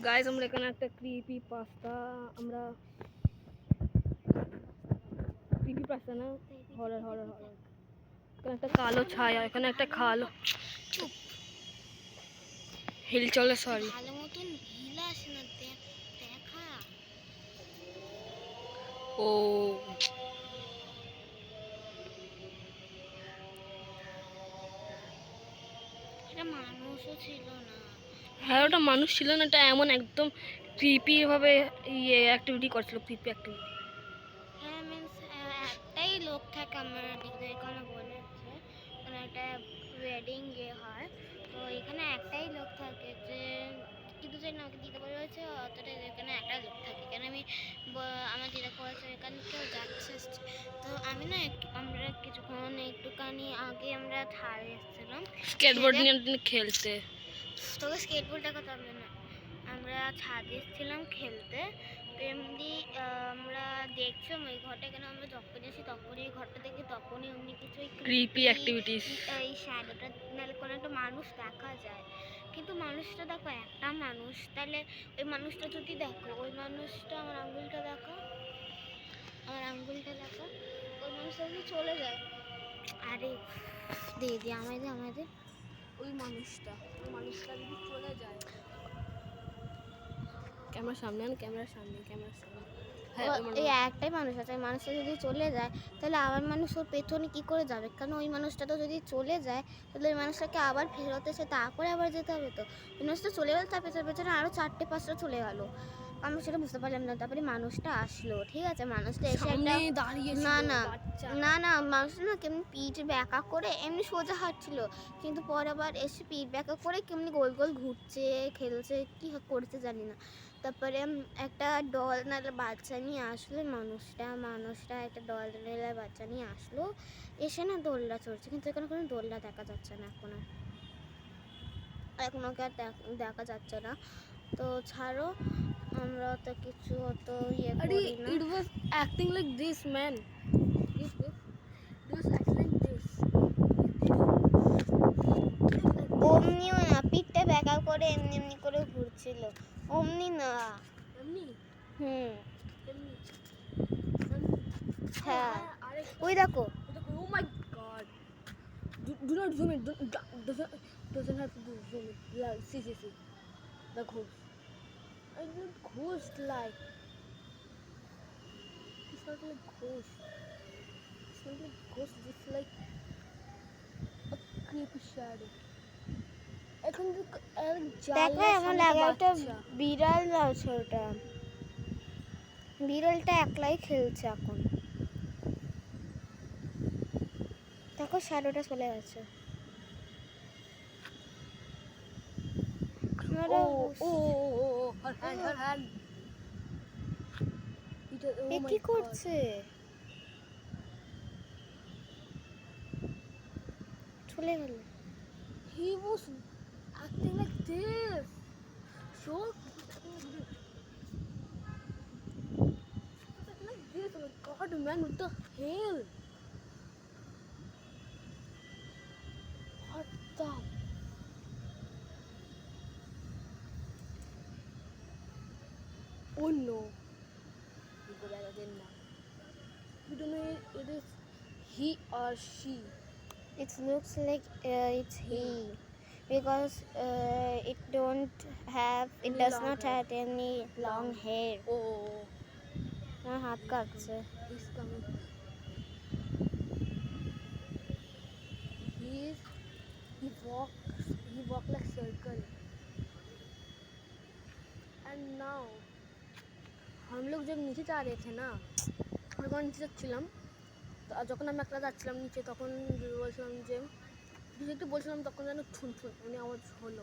Guys আমরা এখানে একটা ক্রিপি পাস্তা আমরা ক্রিপি পাস্তা না হরর হরর হরর এখানে একটা কালো ছায়া এখানে একটা কালো চুপ হিল চলে সরি ভালো মতন হিল আসে না দেখা ও এটা মানুষও ছিল না। হ্যাঁ ওটা মানুষ ছিল না, এটা এমন একদম ক্রিপি ভাবে ইয়ে অ্যাক্টিভিটি করছিল, ক্রিপি অ্যাক্টিভিটি। হ্যাঁ মিন্স একটাই লোক থাকে আমার দিকে এখানে বলেছে, মানে একটা ওয়েডিং হয় তো এখানে একটাই লোক থাকে যে কিন্তু যে নাকি দিতে বলেছে অতটা এখানে একটাই লোক থাকে। কেন আমি আমার দিদাকে বলেছে এখানে কেউ যাচ্ছে তো আমি না আমরা কিছুক্ষণ একটুখানি আগে আমরা ছাড়ে এসেছিলাম স্কেটবোর্ড নিয়ে খেলতে। তোকে স্কেটবোর্ড দেখাতে হবে না, আমরা ছাদে এসেছিলাম খেলতে। তো এমনি আমরা দেখছিলাম ওই ঘরটা, কেন আমরা যখন এসি তখনই ওই ঘরটা দেখি তখনই অমনি কিছু ক্রিপি অ্যাক্টিভিটিস এই শ্যাডোটা নাহলে কোনো একটা মানুষ দেখা যায়। কিন্তু মানুষটা দেখো একটা মানুষ, তাহলে ওই মানুষটা যদি দেখো ওই মানুষটা আমার আঙ্গুলটা দেখো ওই মানুষটা যদি চলে যায়, আরে দে আমাদের ওই মানুষটা যদি চলে যায়, ক্যামেরার সামনে হ্যাঁ এই একটাই মানুষ আছে, ওই মানুষটা যদি চলে যায় তাহলে আবার মানুষ ওর পেছনে কি করে যাবে? কারণ ওই মানুষটা তো যদি চলে যায় তাহলে ওই মানুষটাকে আবার ফেরত এসে তারপরে আবার যেতে হবে। তো ওই মানুষটা চলে গেল, তার পেছনে পেছনে আরও 4-5টা চলে গেল। আমরা সেটা বুঝতে পারলাম না। তারপরে মানুষটা আসলো, ঠিক আছে, মানুষটা এসে না মানুষটা না কেমনি পিঠ ব্যাকা করে এমনি সোজা হাঁটছিল, কিন্তু পর আবার এসে পিঠ ব্যাকা করে কেমনি গোল গোল ঘুরছে খেলছে কি করছে জানি না। তারপরে একটা ডল নালে বাচ্চা নিয়ে আসলো মানুষটা একটা ডল নালে বাচ্চা নিয়ে আসলো, এসে না দোলনা চড়ছে, কিন্তু এখানে কোনো দোলনা দেখা যাচ্ছে না এখন ওকে আর দেখা যাচ্ছে না। তো ছাড়ো, আমরা তো কিছু অত ইয়ে করি না। It was acting like this, man. It was acting like this. অমনিও না, পিঠটা ব্যাকা করে এমনি করে ঘুরছিল, অমনি না। হ্যাঁ ওই দেখো। Oh my god. Do not zoom in. Doesn't have to do zoom in. Yeah, see. The ghost. I don't ghost like. It's not like ghost. It's like a creepy shadow. এখন দেখো এমন লাগে একটা বিড়াল আছে, ওটা বিড়ালটা একলাই খেলছে এখন। দেখো শ্যাডোটা চলে গেছে। কি করছে? চলে গেল। He was acting like this. So like this. Oh my god, man, what the hell? What the? Oh no. We go back again now. We don't know it is he or she. It looks like it's he, because it does not have any long hair. Oh. হাত কাটছে। He's coming. He walks like circle. And now हम लोग जब नीचे जा रहे थे ना, আমরা যখন নিচে যাচ্ছিলাম, তো যখন আমি একলা যাচ্ছিলাম নিচে, তখন বলছিলাম যে একটু বলছিলাম, তখন যেন ঠুন উনি আওয়াজ হলো,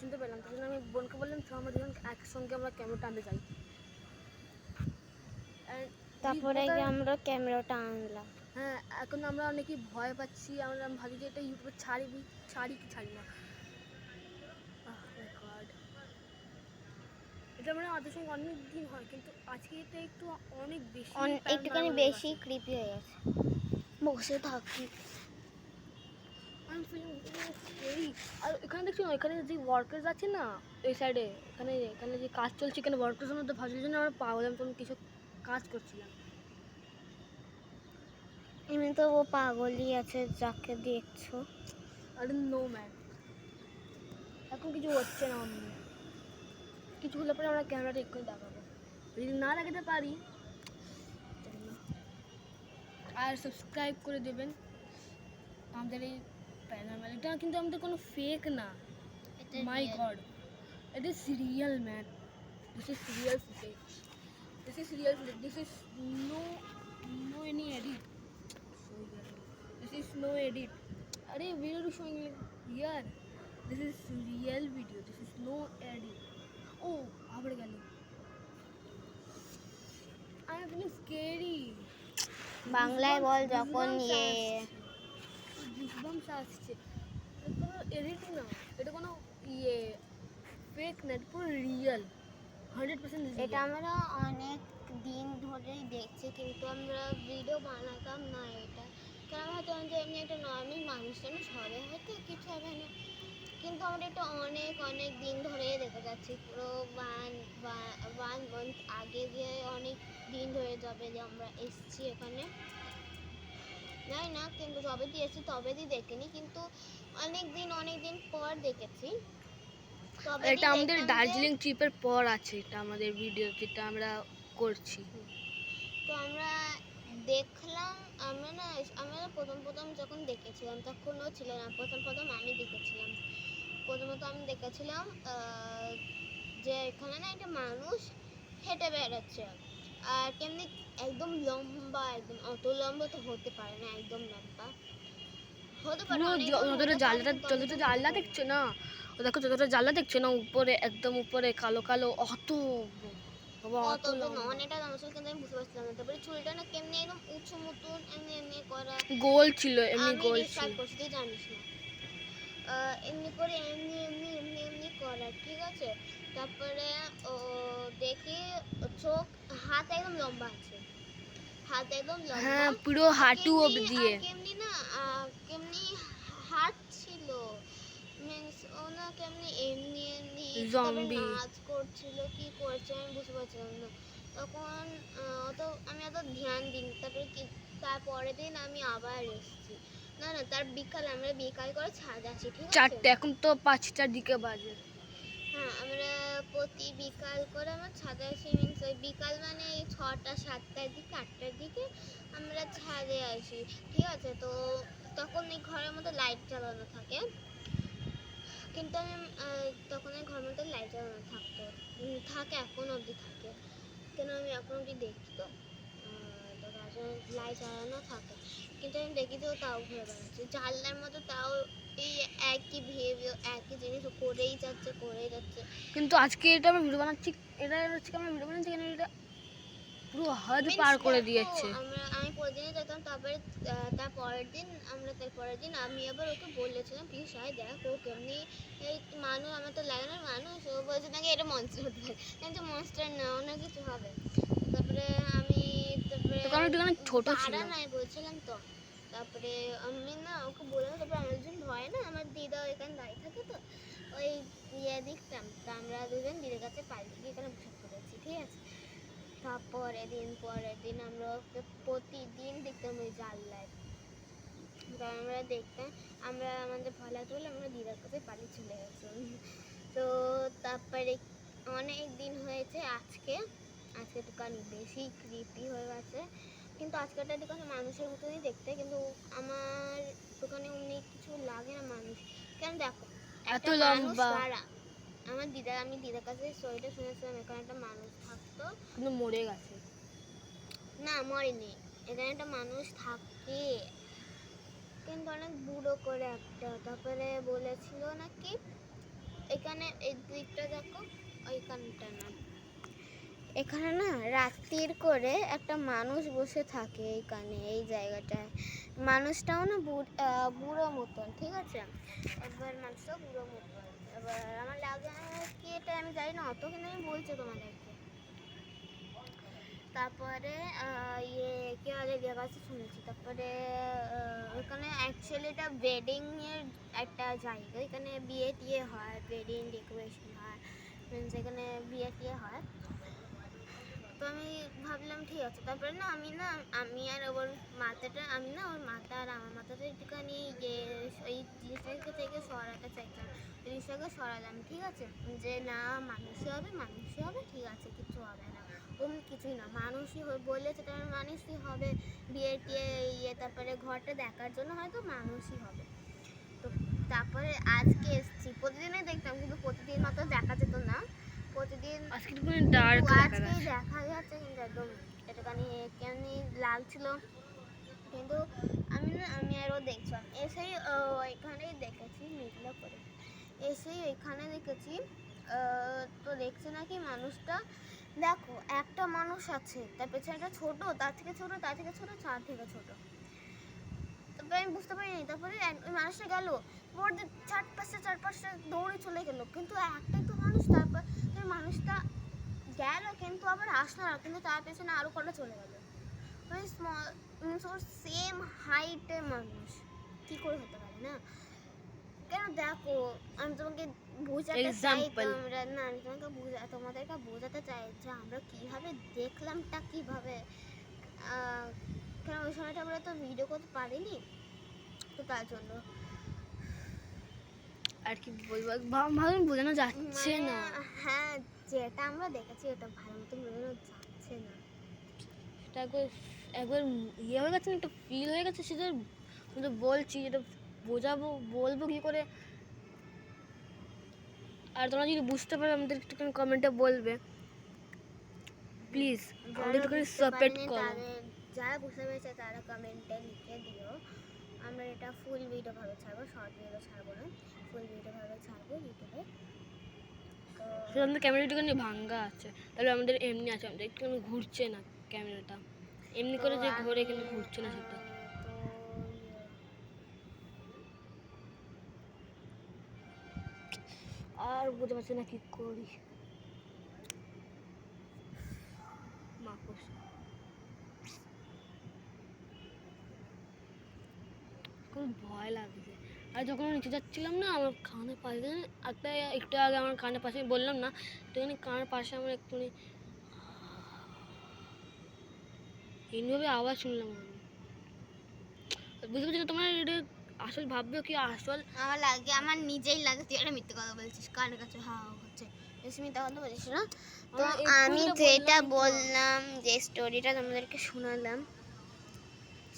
শুনতে পেলাম। তখন আমি বোনকে বললাম আমরা দুজন একসঙ্গে আমরা ক্যামেরা টানতে যাই। তারপরে আমরা ক্যামেরাটা আনলাম। হ্যাঁ, এখন আমরা অনেকেই ভয় পাচ্ছি, আমরা ভাবি যে এটা ইউটিউবে ছাড়ি কি ছাড়ি না। এটা মানে আমাদের সঙ্গে অনেক দিন হয়, কিন্তু আজকে এটা একটু একটুখানি বেশি ক্রিপি হয়ে গেছে। বসে থাকি। I am feeling scary. আর এখানে দেখছো না, এখানে যে ওয়ার্কার্স আছে না এই সাইডে, এখানে এখানে যে কাজ চলছে, এখানে ওয়ার্কার্সের মধ্যে ভাবছিল জন্য আমরা পাগল, আমি তখন কিছু কাজ করছিলাম। এমনি তো ও পাগলই আছে যাকে দেখছো। আরে নো ম্যান, এখন কিছু হচ্ছে না অমনি, কিছু হলে পরে আমরা ক্যামেরাটা এক্ষুনি দেখাবো, যদি না দেখাতে পারি জানি না। আর সাবস্ক্রাইব করে দেবেন আমাদের এই প্যারানর্মাল, এটা কিন্তু আমাদের কোনো ফেক না, এটা মাই real। God, it is real man, this is real footage, this is real footage, this is no any edit, so yeah, this is no edit, are where are you showing like here, this is real video, this is no edit. Oh abar galo, I am feeling scary, বাংলায় বল যখন goosebumps আসছে, এটা কোনো edit না, এটা কোনো ইয়ে fake না, এটা পুরো রিয়েল, 100% এটা আমরা অনেক দিন ধরেই দেখছি, কিন্তু আমরা ভিডিও বানাতাম না এটা, কারণ আমরা ভাবতাম যে এমনি একটা নর্মাল মানুষ মানুষ হবে, হয়তো কিছু হবে না, কিন্তু আমরা এটা অনেক অনেক দিন ধরেই দেখে যাচ্ছি, পুরো ওয়ান মান্থ আগে যে অনেক দিন ধরে যাবে যে আমরা এসছি এখানে, জানি না কিন্তু যবে দিয়ে এসছি তবে দিয়ে দেখিনি, কিন্তু অনেক দিন পর দেখেছি। তবে এটা আমাদের দার্জিলিং ট্রিপের পর আছে, এটা আমাদের ভিডিও যেটা আমরা করছি। তো আমরা দেখলাম, আমরা প্রথম যখন দেখেছিলাম তখনও ছিল না, প্রথম আমি দেখেছিলাম, প্রথমত আমি দেখেছিলাম যে এখানে না একটা মানুষ হেঁটে বেড়াচ্ছে, আর কেমনি একদম লম্বা, একদম অত লম্বা তো হতে পারে না, একদম লম্বা হতে পারে, যতটা জানলা দেখছো না, ও দেখো যতটা জানলা দেখছো না, উপরে একদম উপরে কালো কালো, অত বাবা অত অত লম্বা। অনেকটা লম্বা ছিল, কিন্তু আমি বুঝতে পারছিলাম না। তারপরে চুলটা না কেমনি একদম উঁচু মতন এমনি করা, গোল ছিল, এমনি আমি গোল ছিল। ডিসক্রাইব করছি, তুই জানিস না, এমনি করে এমনি করা, ঠিক আছে। তারপরে ও দেখি চোখ, হাত একদম লম্বা আছে, হাত একদম লম্বা, হ্যাঁ পুরো হাঁটু অবধি। কেমনি না কেমনি হাত ছিল, মিন্স ও না কেমনি এমনি জম্বি। নাচ করছিল, কি করছে আমি বুঝতে পারছিলাম না তখন, আমি অত ধ্যান দিইনি। তারপরে তারপরের দিন আমি আবার এসেছি, না তার আমরা বিকাল করে ছাদ আছি, ঠিক আছে। 4টে, এখন তো 5টার দিকে বাজে। হ্যাঁ, আমরা প্রতি বিকাল করে আমার ছাদে আসি, মিন্স ওই বিকাল মানে 6টা 7টার দিকে 8টার দিকে আমরা ছাদে আসি, ঠিক আছে। তো তখন এই ঘরের মধ্যে লাইট জ্বালানো থাকে, কিন্তু আমি তখন এই ঘরের মধ্যে লাইট জ্বালানো থাকে এখন অবধি থাকে, কেন আমি এখন অবধি দেখি তো লাইট জ্বালানো থাকে, কিন্তু আমি দেখি যে ও তাও ঘুরে বেড়াচ্ছে জানলার মতো, তাও এই একই বিহেভিয়ার, একই জিনিস করেই যাচ্ছে। কিন্তু আজকে এটা আমরা ভিডিও বানাচ্ছি, এটা হচ্ছে আমরা ভিডিও বানাচ্ছি কেন, এটা পুরো হাদ পার করে দিয়েছে। আমি পরের দিনে যেতাম, তারপরের দিন আমি আবার ওকে বলেছিলাম প্লিজ সাই দেখ ও কেমনি এই মানুষ, আমার তো লাগে না মানুষ, ও বলছে নাকি এটা মনস্টার হতে পারে, কিন্তু মনস্টার না, অনেক কিছু হবে। তারপরে ছোট ছিল নাই বলছিলাম তো, তারপরে আমি না ওকে বললাম, তারপরে আমার দুজন ভয় না, আমার দিদা এখানে দাঁড়িয়ে থাকে তো ওই দেখতাম, তো আমরা দুজন দিদির কাছে পালিয়ে গিয়ে এখানে বসে পড়েছি, ঠিক আছে। পরের দিন আমরা ওকে প্রতিদিন দেখতাম ওই জানলায়, কারণ আমরা দেখতাম, আমরা আমাদের ভয় লাগতো বলে আমরা দিদার কাছে পালিয়ে চলে গেছিলাম। তো তারপরে অনেক দিন হয়েছে, আজকে দোকান বেশি ক্রিপি হয়ে গেছে, কিন্তু আজকেরটা দোকানে মানুষের মতনই দেখতে, কিন্তু আমার দোকানে অমনি কিছু লাগে না মানুষ, কেন দেখো এত লম্বা, আমি দিদার কাছে স্টোরিটা শুনেছিলাম, এখানে একটা মানুষ থাকতো, কিন্তু মরে গেছে। না মরেনি, এখানে একটা মানুষ থাকে, কিন্তু অনেক বুড়ো করে একটা, তারপরে বলেছিল নাকি এখানে এই দিকটা দেখো, ওইখানটা না, এখানে না রাত্রির করে একটা মানুষ বসে থাকে এইখানে, এই জায়গাটায়, মানুষটাও না বুড়ো মতন, ঠিক আছে। এবার মানুষটাও বুড়ো মতন, এবার আমার লাগে কি এটা আমি জানি না অত, কিন্তু আমি বলছি তোমাদেরকে। তারপরে কেউ আগে বিয়ে কাছে শুনেছি। তারপরে ওখানে অ্যাকচুয়ালি এটা ওয়েডিংয়ের একটা জায়গা, এখানে বিয়ে টিয়ে হয়, ওয়েডিং ডেকোরেশন হয়, মিনস এখানে বিয়ে টিয়ে হয়। তো আমি ভাবলাম ঠিক আছে। তারপরে না আমি আর ওর মাথাটা ওর মাথা আর আমার মাথাটা একটুখানি ওই জিনিসটাকে থেকে সরাতে চাইতাম, জিনিসটাকে সরালাম, ঠিক আছে, যে না মানুষই হবে, ঠিক আছে, কিছু হবে না, ওমনি কিছুই না, মানুষই বলেছে তার মানুষই হবে, বিয়ে টিয়ে তারপরে ঘরটা দেখার জন্য হয়তো মানুষই হবে। তো তারপরে আজকে এসছি, প্রতিদিনই দেখতাম কিন্তু প্রতিদিন মতো দেখা যেত না, প্রতিদিন আজকে একটু ডার্ক আজকেই দেখা যাচ্ছে, কিন্তু একদম একটুখানি কেমনি লাগছিল। কিন্তু আমি আরও দেখছিলাম, এসেই ওইখানেই দেখেছি মেঘলা করে, এসেই ওইখানে দেখেছি তো দেখছে নাকি মানুষটা, দেখো একটা মানুষ আছে, তার পেছনে একটা ছোট, তার থেকে ছোট, তার থেকে ছোট, তার থেকে ছোট। তারপরে আমি বুঝতে পারিনি, তারপরে ওই মানুষটা গেল, ওর চারপাশে দৌড়ে চলে গেল, কিন্তু একটাই তো মানুষ, তারপর মানুষটা গেল কিন্তু আবার আসলো না, কিন্তু তার পেছনে আরো কটা চলে গেল, মানে স্মল ওর সেম হাইটের মানুষ, কি করে হতে পারে না? কেন দেখো, আমি তোমাকে বোঝাতে চাই, আমি তোমাদেরকে বোঝাতে চাই যে আমরা কিভাবে দেখলামটা, কিভাবে কেন ওই সময়টা আমরা তো ভিডিও করতে পারিনি, তো তার জন্য আর কি বলবো, ভালো বোঝানো যাচ্ছে না। হ্যাঁ, যেটা আমরা দেখেছি ওটা ভালো মতো বোঝানো যাচ্ছে না, সেটা একবার ইয়ে হয়ে গেছে না, একটা ফিল হয়ে গেছে, সেটা বলছি, যেটা বলবো কি করে। আর তোমরা যদি বুঝতে পারো আমাদের একটুখানি কমেন্টে বলবে প্লিজ, আমাদের একটুখানি সাপোর্ট করো। যারা বুঝতে পেরেছে তারা কমেন্টে লিখে দিও। আমরা এটা ফুল ভিডিও ভাবে ছাড়বো, শর্ট ভিডিও ছাড়বো না, ফুল ভিডিও ভাবে ছাড়বো ইউটিউবে। তো আমাদের ক্যামেরা একটুখানি ভাঙ্গা আছে, তাহলে আমাদের এমনি আছে, আমাদের একটুখানি ঘুরছে না ক্যামেরাটা, এমনি করে যে ঘোরে কিন্তু ঘুরছে না সেটা। আর বুঝতে পারছি না কি করি। খুব ভয় লাগছে। আর যখন নিচে যাচ্ছিলাম না, আমার কানের পাশে একটু আগে আমার কানের পাশে বললাম না, তো কানের পাশে আমার একটুখানি এইভাবে আওয়াজ শুনলাম আমি। বুঝতে পারছি না তোমার এটা আসল ভাববে কি আসল, আমার নিজেই লাগে তুই একটা মিথ্যে কথা বলছিস, কানের কাছে হাওয়া হচ্ছে, মিথ্যে কথা বলিস না। তো আমি যেটা বললাম, যে স্টোরিটা তোমাদেরকে শোনালাম,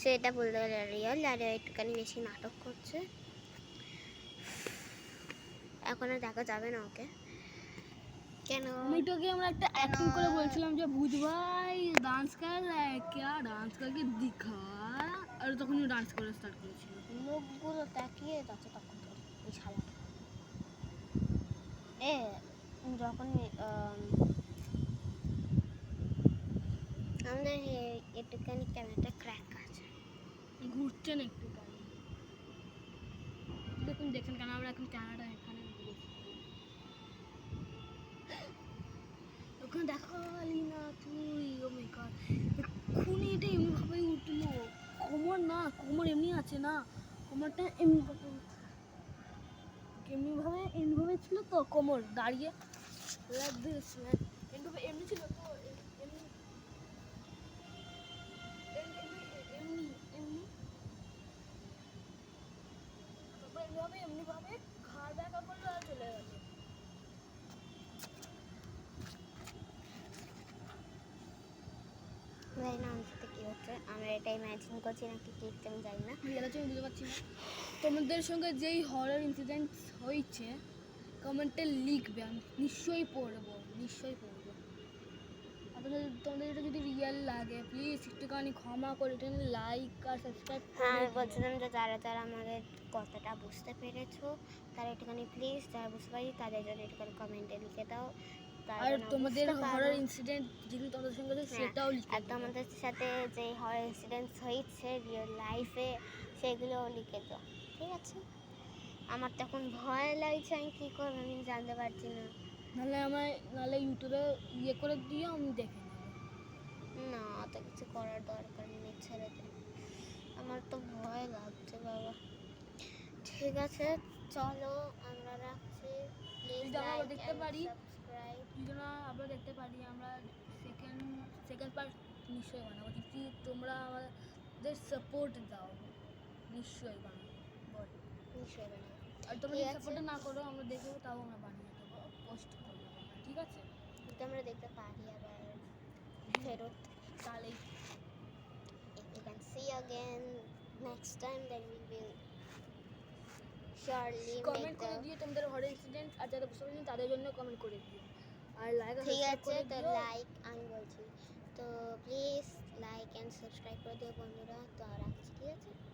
সেটা বলতে গেলে রিয়েল, আর একটুখানি বেশি নাটক করছে, এখন আর দেখা যাবে না ওকে। কেন আমি তোকে আমরা একটা অ্যাক্টিং করে বলছিলাম যে ভূত ভাই ডান্স কর क्या ডান্স করকে দিখা, আর তখন ও ডান্স করা স্টার্ট করেছিল। লোকগুলো তাকিয়ে যাচ্ছে তখন ধরে ওই শালাটা যখন আমাদের একটুখানি ক্যামেরাটা ক্র্যাক আছে, ঘুরছে না একটু দেখুন, দেখেন কেন আমরা এখন ক্যামেরাটা এখানে ওখানে দেখালি না তুই, ও মাই গড, এক্ষুনি এটা এমনিভাবে উঠলো, কোমর এমনি আছে না, কোমরটা এমনিভাবে ছিল তো, কোমর দাঁড়িয়ে লাইক দিস ম্যান, এমনি ছিল তো, এমনি এমনি এমনি তারপর এমনিভাবে ঘাড় দেখা করলো আর চলে গেছে। জানি না আমার সাথে কী হচ্ছে, আমরা এটা ইম্যাজিন করছি নাকি কী আমি জানি না, আমি বুঝতে পারছি না। তোমাদের সঙ্গে যেই হরর ইনসিডেন্ট হয়েছে কমেন্টে লিখবে, আমি নিশ্চয়ই পড়বো। তোমাদের এটা যদি রিয়েল লাগে প্লিজ একটুখানি ক্ষমা করে এটা লাইক আর সাবস্ক্রাইব করে আমি বলছিলাম যে যারা আমাদের কথাটা বুঝতে পেরেছো তারা একটুখানি প্লিজ, যারা বুঝতে পারি তাদের জন্য একটুখানি কমেন্টে লিখে দাও, আর তোমাদের হরর ইনসিডেন্ট যেগুলো তোমাদের সঙ্গে সেটাও লিখে আর তোমাদের সাথে যে হরর ইনসিডেন্টস হয়েছে রিয়েল লাইফে সেগুলোও লিখে দাও, ঠিক আছে? আমার তখন ভয় লাগছে, আমি কী করবো আমি জানতে পারছি না। নাহলে ইউটিউবে ইয়ে করে দিও, আমি দেখে নেবো। না অত কিছু করার দরকার নেই, ছেড়ে দে, আমার তো ভয় লাগছে বাবা। ঠিক আছে চলো আমরা রাখছি, প্লিজ যদি আমরা লাইক দেখতে এন্ড পারি, সাবস্ক্রাইব। যদি না আমরা দেখতে পারি, আমরা সেকেন্ড পার্ট নিশ্চয়ই বানাবো, যদি তোমরা আমাদের সাপোর্ট দাও নিশ্চয়ই বানাবো বল। নিশ্চয়ই বানাবো। আর তোমরা ঠিক যদি আছে। সাপোর্ট না করো আমরা দেখবো, তাও আমরা বানিয়ে দেবো, পোস্ট করে দেবো, ঠিক আছে? যদি আমরা দেখতে পারি আবার ফেরত, তাহলে you can see again next time, then we will surely comment make করে the দিও তোমাদের হরর ইনসিডেন্ট, আর যারা বুঝতে পারেনি তাদের জন্য কমেন্ট করে দিও, আর লাইক ঠিক আছে। করে তো দিও। লাইক আমি বলছি, তো প্লিজ লাইক এন্ড সাবস্ক্রাইব করে দিও বন্ধুরা। তো রাখছি, ঠিক আছে।